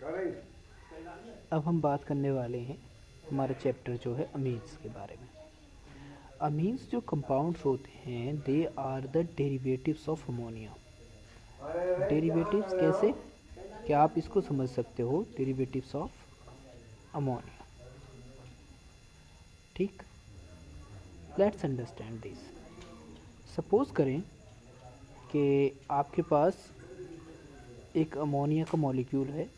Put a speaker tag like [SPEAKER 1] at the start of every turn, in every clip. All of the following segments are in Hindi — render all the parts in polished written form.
[SPEAKER 1] अब हम बात करने वाले हैं हमारा चैप्टर जो है अमीन्स के बारे में। अमीन्स जो कंपाउंड्स होते हैं they are the derivatives of ammonia. Derivatives कैसे, क्या आप इसको समझ सकते हो, डेरिवेटिव्स ऑफ अमोनिया। ठीक, लेट्स अंडरस्टैंड दिस। सपोज करें कि आपके पास एक अमोनिया का मॉलिक्यूल है,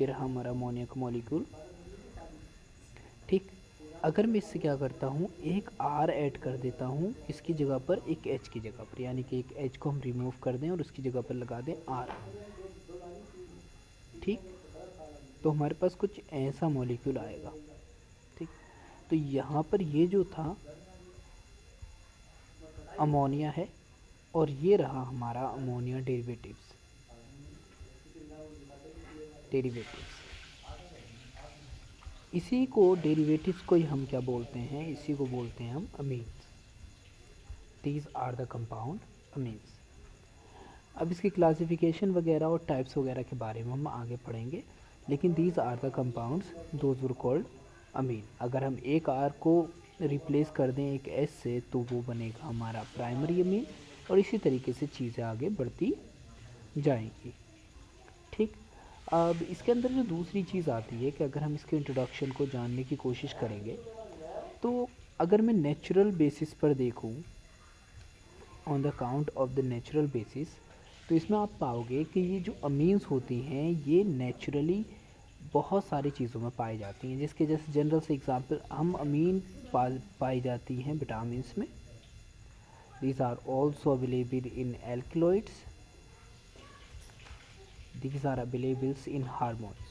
[SPEAKER 1] ये रहा हमारा अमोनिया का मॉलिक्यूल। ठीक, अगर मैं इससे क्या करता हूँ, एक आर ऐड कर देता हूँ इसकी जगह पर, एक एच की जगह पर, यानी कि एक एच को हम रिमूव कर दें और उसकी जगह पर लगा दें आर। ठीक, तो हमारे पास कुछ ऐसा मॉलिक्यूल आएगा। ठीक, तो यहाँ पर ये जो था अमोनिया है और ये रहा हमारा अमोनिया डेरिवेटिव्स। इसी को डेरिवेटिव्स को ही हम क्या बोलते हैं, इसी को बोलते हैं हम amines. These are the compound amines. अब इसकी क्लासिफिकेशन वगैरह और टाइप्स वगैरह के बारे में हम आगे पढ़ेंगे, लेकिन these are the compounds those were called amine. अगर हम एक आर को रिप्लेस कर दें एक एस से तो वो बनेगा हमारा प्राइमरी अमीन, और इसी तरीके से चीज़ें आगे बढ़ती जाएंगी। ठीक, अब इसके अंदर जो दूसरी चीज़ आती है कि अगर हम इसके इंट्रोडक्शन को जानने की कोशिश करेंगे तो अगर मैं नेचुरल बेसिस पर देखूं, on the count of the natural basis, तो इसमें आप पाओगे कि ये जो अमीन्स होती हैं ये नेचुरली बहुत सारी चीज़ों में पाई जाती हैं। जिसके जैसे जनरल से एग्जांपल हम अमीन पाई जाती हैं विटामिन्स में। These are also available in alkaloids, these are available in hormones,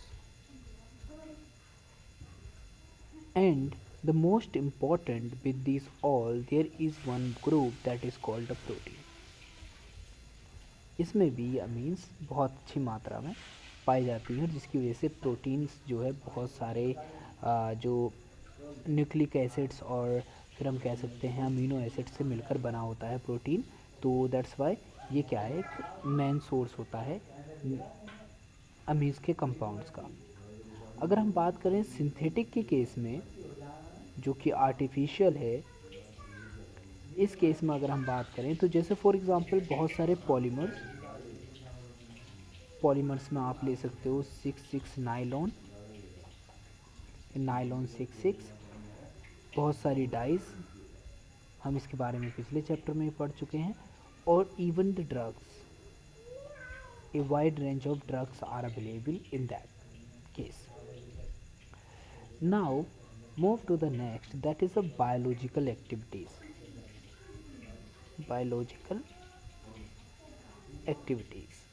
[SPEAKER 1] and the most important with these all there is one group that is called a protein. इसमें भी अमीन्स बहुत अच्छी मात्रा में पाई जाती हैं, जिसकी वजह से प्रोटीन्स जो है बहुत सारे जो न्यूक्लिक एसिड्स और फिर हम कह सकते हैं अमीनो एसिड से मिलकर बना होता है प्रोटीन। तो दैट्स वाई ये क्या है, एक मेन सोर्स होता है अमीन्स के कंपाउंड्स का। अगर हम बात करें सिंथेटिक के केस में जो कि आर्टिफिशियल है, इस केस में अगर हम बात करें तो जैसे फॉर एग्जांपल बहुत सारे पॉलीमर्स में आप ले सकते हो 6,6 नाइलॉन, नाइलॉन 6,6, बहुत सारी डाइज, हम इसके बारे में पिछले चैप्टर में पढ़ चुके हैं। और even the drugs, a wide range of drugs are available in that case. Now move to the next, that is the biological activities. Biological activities.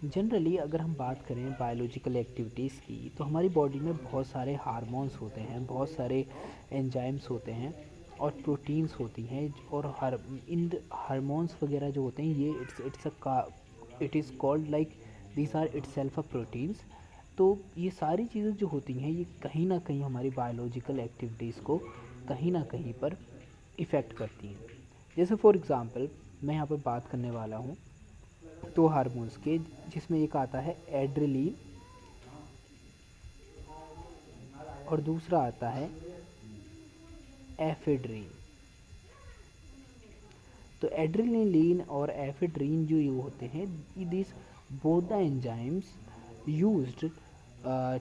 [SPEAKER 1] Generally अगर हम बात करें बायोलॉजिकल एक्टिविटीज़ की तो हमारी बॉडी में बहुत सारे हार्मोन्स होते हैं, बहुत सारे एंजाइम्स होते हैं और प्रोटीन्स होती हैं। और इन हार्मोन्स वगैरह जो होते हैं ये it is called like these are itself a proteins. तो ये सारी चीज़ें जो होती हैं ये कहीं ना कहीं हमारी बायोलॉजिकल एक्टिविटीज़ को कहीं ना कहीं पर इफ़ेक्ट करती हैं। जैसे फॉर एग्ज़ाम्पल मैं यहाँ पर बात करने वाला हूँ दो हार्मोन्स के, जिसमें एक आता है एड्रेलिन और दूसरा आता है एफेड्रीन। तो एड्रेलिन और एफेड्रीन जो ये होते हैं, this both the enzymes used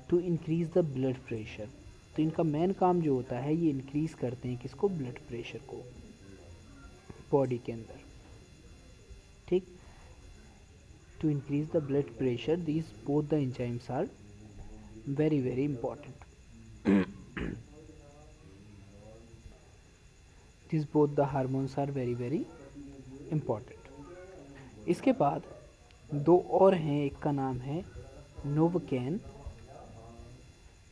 [SPEAKER 1] to increase the blood pressure. तो इनका मेन काम जो होता है ये इंक्रीज करते हैं किसको, ब्लड प्रेशर को बॉडी के अंदर। ठीक, to increase the blood pressure, these both the enzymes are very important. These both the hormones are very important. इसके बाद दो और हैं, एक का नाम है नोवोकैन।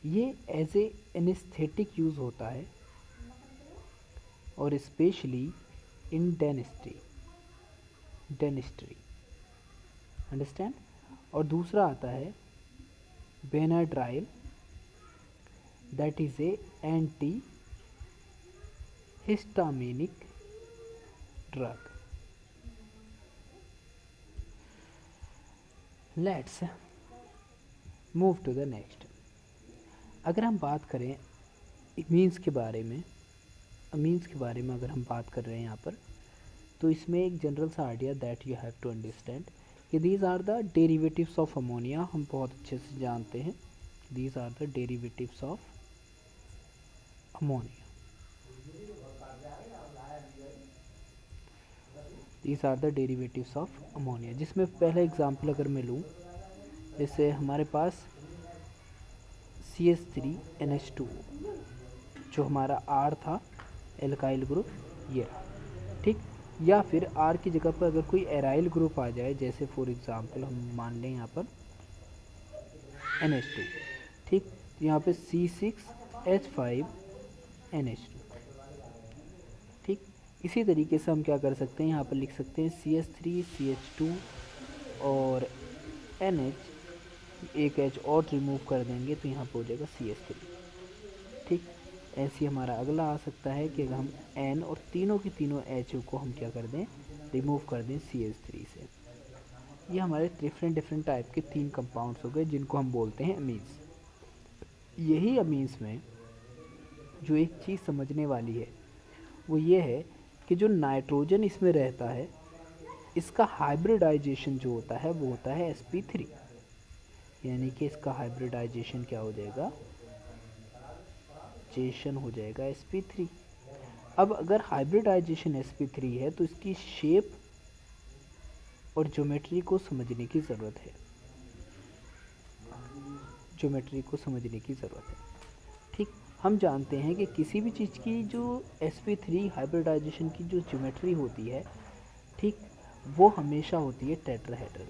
[SPEAKER 1] ये एज ए एनेस्थेटिक यूज़ होता है और स्पेशली इन डेनिस्ट्री अंडरस्टैंड। और दूसरा आता है Benadryl, that is a anti histaminic drug. Let's move to the next. अगर हम बात करें अमीन्स के बारे में, अगर हम बात कर रहे हैं यहाँ पर, तो इसमें एक जनरल सा idea that you have to understand कि these are the derivatives of ammonia. हम बहुत अच्छे से जानते हैं these are the derivatives of ammonia. These are the derivatives of ammonia, जिसमें पहला एग्जाम्पल अगर मैं लूँ, जैसे हमारे पास CH3NH2 जो हमारा R था, एल्काइल ग्रुप ये रहा, ठीक। या फिर R की जगह पर अगर कोई एराइल ग्रुप आ जाए, जैसे फॉर एग्जांपल हम मान लें यहाँ पर NH2, ठीक। तो यहाँ पे C6H5NH2, ठीक। इसी तरीके से हम क्या कर सकते हैं, यहाँ पर लिख सकते हैं CH3CH2 और NH, एक H और रिमूव कर देंगे तो यहाँ पर हो जाएगा CH3, ठीक। ऐसे हमारा अगला आ सकता है कि अगर हम N और तीनों की तीनों H को हम क्या कर दें, रिमूव कर दें CH3 से। ये हमारे डिफरेंट टाइप के 3 कंपाउंड्स हो गए जिनको हम बोलते हैं अमीन्स। यही अमीन्स में जो एक चीज़ समझने वाली है वो ये है कि जो नाइट्रोजन इसमें रहता है, इसका हाइब्रिडाइजेशन जो होता है वो होता है sp3, यानी कि इसका हाइब्रिडाइजेशन क्या हो जाएगा, जेशन हो जाएगा sp3। अब अगर हाइब्रिडाइजेशन sp3 है तो इसकी शेप और ज्योमेट्री को समझने की ज़रूरत है, ठीक। हम जानते हैं कि किसी भी चीज़ की जो sp3 हाइब्रिडाइजेशन की जो ज्योमेट्री होती है, ठीक, वो हमेशा होती है टेट्राहेड्रल।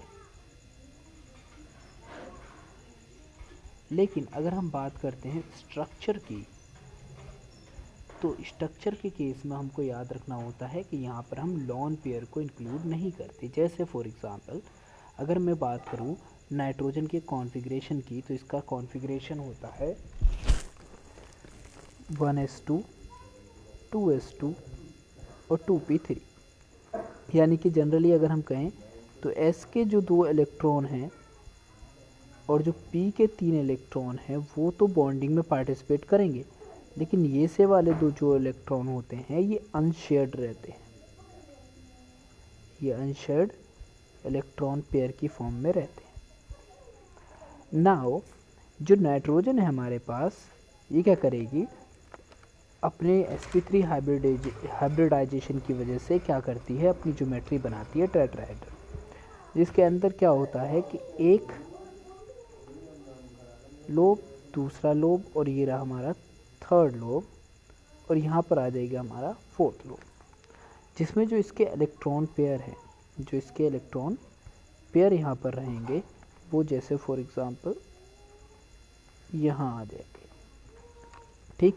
[SPEAKER 1] लेकिन अगर हम बात करते हैं स्ट्रक्चर की, तो स्ट्रक्चर के केस में हमको याद रखना होता है कि यहाँ पर हम लॉन पेयर को इंक्लूड नहीं करते। जैसे फॉर एग्जांपल अगर मैं बात करूँ नाइट्रोजन के कॉन्फ़िगरेशन की, तो इसका कॉन्फ़िगरेशन होता है 1s2, 2s2 और 2p3। यानी कि जनरली अगर हम कहें तो s के जो 2 इलेक्ट्रॉन हैं और जो p के 3 इलेक्ट्रॉन हैं वो तो बॉन्डिंग में पार्टिसिपेट करेंगे, लेकिन ये से वाले 2 जो इलेक्ट्रॉन होते हैं ये अनशेयर्ड रहते हैं, ये अनशेयर्ड इलेक्ट्रॉन पेयर की फॉर्म में रहते हैं। नाउ जो नाइट्रोजन है हमारे पास, ये क्या करेगी, अपने sp3 हाइब्रिडाइजेशन की वजह से क्या करती है, अपनी ज्योमेट्री बनाती है टेट्राहेड्रल, जिसके अंदर क्या होता है कि एक लोब, दूसरा लोब, और ये रहा हमारा थर्ड लोब, और यहाँ पर आ जाएगा हमारा फोर्थ लोब, जिसमें जो इसके इलेक्ट्रॉन पेयर हैं, जो इसके इलेक्ट्रॉन पेयर यहाँ पर रहेंगे वो जैसे फॉर एग्जांपल यहाँ आ जाएंगे, ठीक।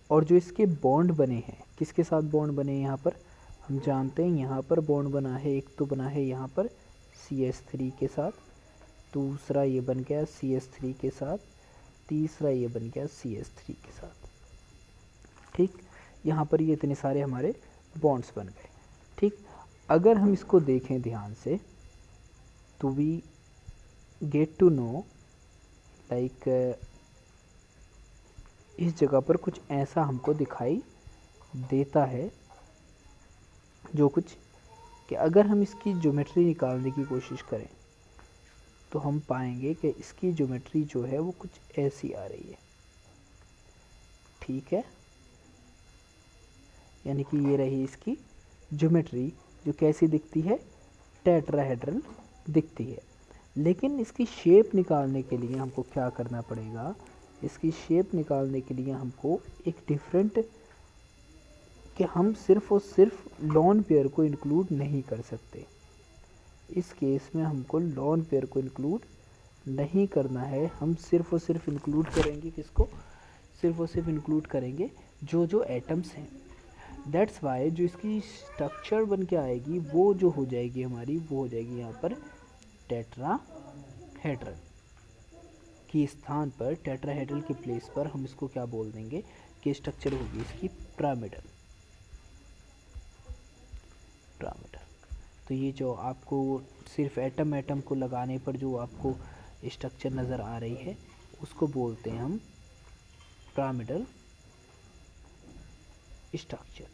[SPEAKER 1] और जो इसके बॉन्ड बने हैं, किसके साथ बॉन्ड बने हैं यहाँ पर, हम जानते हैं यहाँ पर बॉन्ड बना है, एक तो बना है यहाँ पर CH3 के साथ, दूसरा ये बन गया CH3 के साथ, तीसरा ये बन गया CH3 के साथ, ठीक। यहाँ पर ये इतने सारे हमारे बॉन्ड्स बन गए, ठीक। अगर हम इसको देखें ध्यान से तो we get to know like इस जगह पर कुछ ऐसा हमको दिखाई देता है, जो कुछ कि अगर हम इसकी ज्योमेट्री निकालने की कोशिश करें तो हम पाएंगे कि इसकी ज्योमेट्री जो है वो कुछ ऐसी आ रही है, ठीक है। यानी कि ये रही इसकी ज्योमेट्री जो कैसी दिखती है, टेट्राहेड्रल दिखती है। लेकिन इसकी शेप निकालने के लिए हमको क्या करना पड़ेगा, इसकी शेप निकालने के लिए हमको एक डिफरेंट, कि हम सिर्फ और सिर्फ लॉन पेयर को इंक्लूड नहीं कर सकते। इस केस में हमको लॉन पेयर को इंक्लूड नहीं करना है, हम सिर्फ और सिर्फ इंक्लूड करेंगे किसको, सिर्फ और सिर्फ इंक्लूड करेंगे जो जो एटम्स हैं। दैट्स वाई जो इसकी स्ट्रक्चर बन के आएगी वो जो हो जाएगी हमारी, वो हो जाएगी यहाँ पर टेट्राहेड्रल की स्थान पर, टेट्राहेड्रल की प्लेस पर हम इसको क्या बोल देंगे कि स्ट्रक्चर होगी इसकी पिरामिडल। तो ये जो आपको सिर्फ एटम एटम को लगाने पर जो आपको स्ट्रक्चर नज़र आ रही है उसको बोलते हैं हम पिरामिडल स्ट्रक्चर।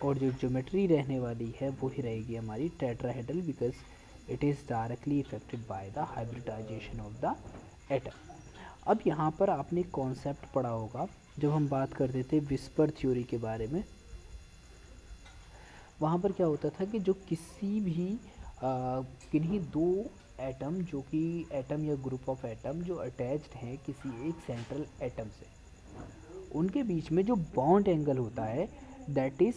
[SPEAKER 1] और जो ज्योमेट्री रहने वाली है वो ही रहेगी हमारी tetrahedral, because it is directly affected by the hybridisation of the atom. अब यहाँ पर आपने कॉन्सेप्ट पढ़ा होगा जब हम बात करते थे विस्पर थ्योरी के बारे में। वहाँ पर क्या होता था कि जो किसी भी किन्हीं दो एटम, जो कि एटम या ग्रुप ऑफ एटम जो अटैच्ड हैं किसी एक सेंट्रल एटम से, उनके बीच में जो बॉन्ड एंगल होता है, दैट इज़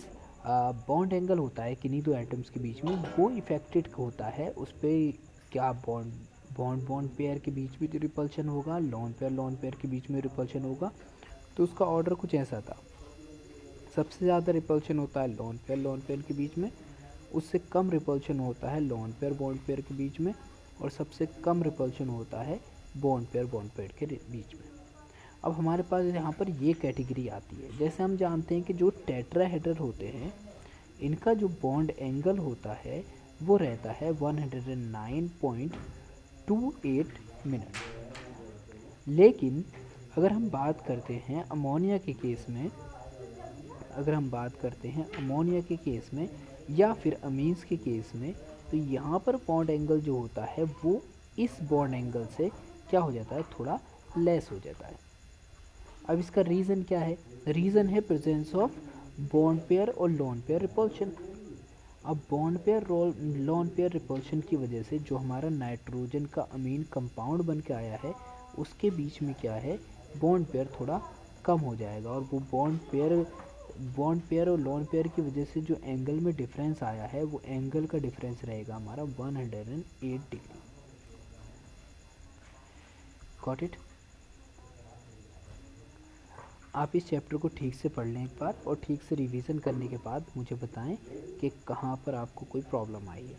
[SPEAKER 1] बॉन्ड एंगल होता है किन्हीं दो एटम्स के बीच में, वो इफेक्टेड होता है उस पर क्या बॉन्ड बॉन्ड बॉन्ड पेयर के बीच में जो रिपल्शन होगा, लॉन पेयर के बीच में रिपल्शन होगा। तो उसका ऑर्डर कुछ ऐसा था, सबसे ज़्यादा रिपल्शन होता है लॉन पेयर के बीच में, उससे कम रिपल्शन होता है लॉन पेयर बॉन्ड पेयर के बीच में, और सबसे कम रिपल्शन होता है बॉन्ड पेयर के बीच में। अब हमारे पास यहाँ पर ये कैटेगरी आती है। जैसे हम जानते हैं कि जो टेट्राहेड्रल होते हैं इनका जो बॉन्ड एंगल होता है वो रहता है 109.28 मिनट। लेकिन अगर हम बात करते हैं अमोनिया के केस में, या फिर अमीन्स के केस में, तो यहाँ पर बॉन्ड एंगल जो होता है वो इस बॉन्ड एंगल से क्या हो जाता है, थोड़ा लेस हो जाता है। अब इसका रीज़न क्या है? रीज़न है प्रेजेंस ऑफ बॉन्ड पेयर और लॉन पेयर रिपल्शन। अब bond pair lone pair repulsion की वजह से जो हमारा नाइट्रोजन का अमीन कंपाउंड बन के आया है उसके बीच में क्या है, बॉन्ड पेयर थोड़ा कम हो जाएगा, और वो बॉन्ड पेयर और लॉन पेयर की वजह से जो एंगल में डिफरेंस आया है वो एंगल का डिफरेंस रहेगा हमारा 108 डिग्री। Got it? आप इस चैप्टर को ठीक से पढ़ लें एक बार, और ठीक से रिवीजन करने के बाद मुझे बताएं कि कहाँ पर आपको कोई प्रॉब्लम आई है।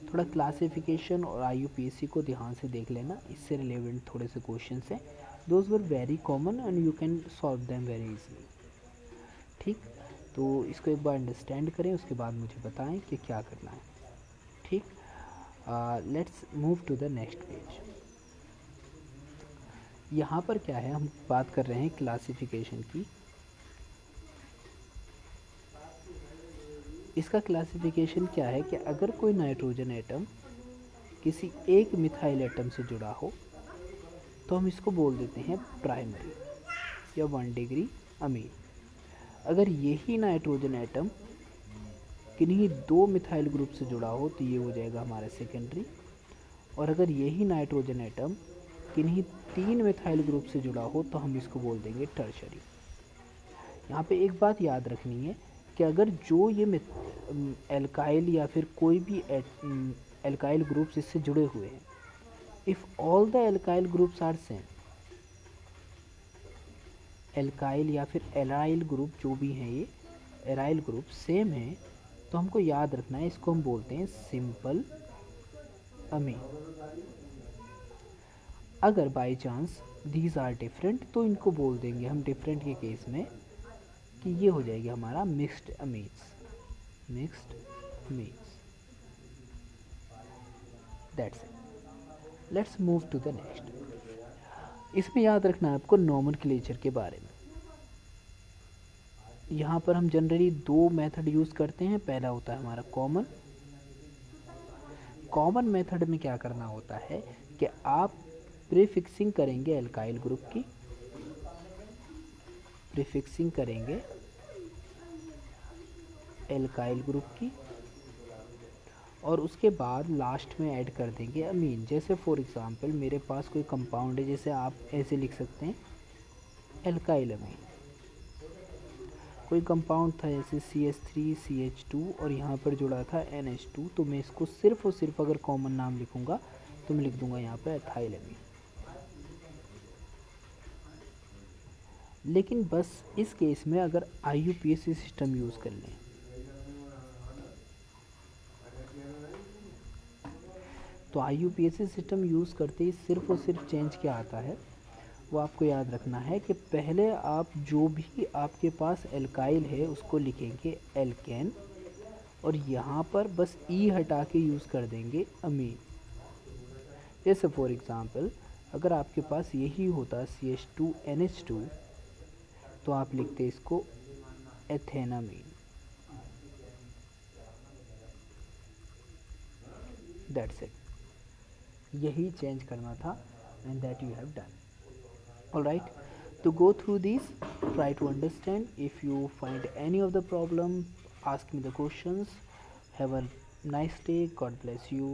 [SPEAKER 1] थोड़ा क्लासिफिकेशन और IUPAC को ध्यान से देख लेना, इससे रिलेवेंट थोड़े से क्वेश्चन हैं। Those were very common and you can solve them very easily. ठीक, तो इसको एक बार अंडरस्टैंड करें, उसके बाद मुझे बताएं कि क्या करना है। ठीक, let's move to the next page. यहाँ पर क्या है, हम बात कर रहे हैं क्लासिफिकेशन की। इसका क्लासिफिकेशन क्या है कि अगर कोई नाइट्रोजन एटम किसी एक मिथाइल एटम से जुड़ा हो तो हम इसको बोल देते हैं प्राइमरी या 1 डिग्री अमीन। अगर यही नाइट्रोजन एटम किन्हीं दो मिथाइल ग्रुप से जुड़ा हो तो ये हो जाएगा हमारा सेकेंडरी, और अगर यही नाइट्रोजन एटम किन्हीं 3 मिथाइल ग्रुप से जुड़ा हो तो हम इसको बोल देंगे टर्शरी। यहाँ पे एक बात याद रखनी है कि अगर जो ये एल्काइल या फिर कोई भी एल्काइल ग्रुप्स इससे जुड़े हुए हैं, if all the alkyl groups are same, alkyl या फिर एराइल ग्रुप जो भी हैं, ये एराइल ग्रुप सेम है, तो हमको याद रखना है इसको हम बोलते हैं सिंपल अमीन। अगर by chance these are different तो इनको बोल देंगे हम डिफरेंट के केस में कि ये हो जाएगी हमारा mixed amines. That's it. Let's move to the next. इसमें याद रखना है आपको नोमेनक्लेचर के बारे में। यहाँ पर हम जनरली दो मेथड यूज़ करते हैं। पहला होता है हमारा कॉमन मेथड में क्या करना होता है कि आप प्रीफिक्सिंग करेंगे एल्काइल ग्रुप की, और उसके बाद लास्ट में ऐड कर देंगे अमीन। जैसे फॉर एग्जांपल मेरे पास कोई कंपाउंड है, जैसे आप ऐसे लिख सकते हैं एल्काइल अमीन। कोई कंपाउंड था जैसे CH3CH2 और यहाँ पर जुड़ा था NH2, तो मैं इसको सिर्फ और सिर्फ अगर कॉमन नाम लिखूँगा तो मैं लिख दूँगा यहाँ पर एथाइल अमीन। लेकिन बस इस केस में अगर IUPAC सिस्टम यूज़ कर लें तो IUPAC सिस्टम यूज़ करते ही सिर्फ और सिर्फ चेंज क्या आता है वो आपको याद रखना है कि पहले आप जो भी आपके पास एल्काइल है उसको लिखेंगे एल्केन, और यहाँ पर बस ई हटा के यूज़ कर देंगे अमीन। जैसे फॉर एग्ज़ाम्पल अगर आपके पास यही होता CH2NH2 तो आप लिखते इसको एथेनामीन। दैट्स इट, यही चेंज करना था and that you have done. Alright, to go through these, try to understand. If you find any of the problem, ask me the questions. Have a nice day. God bless you.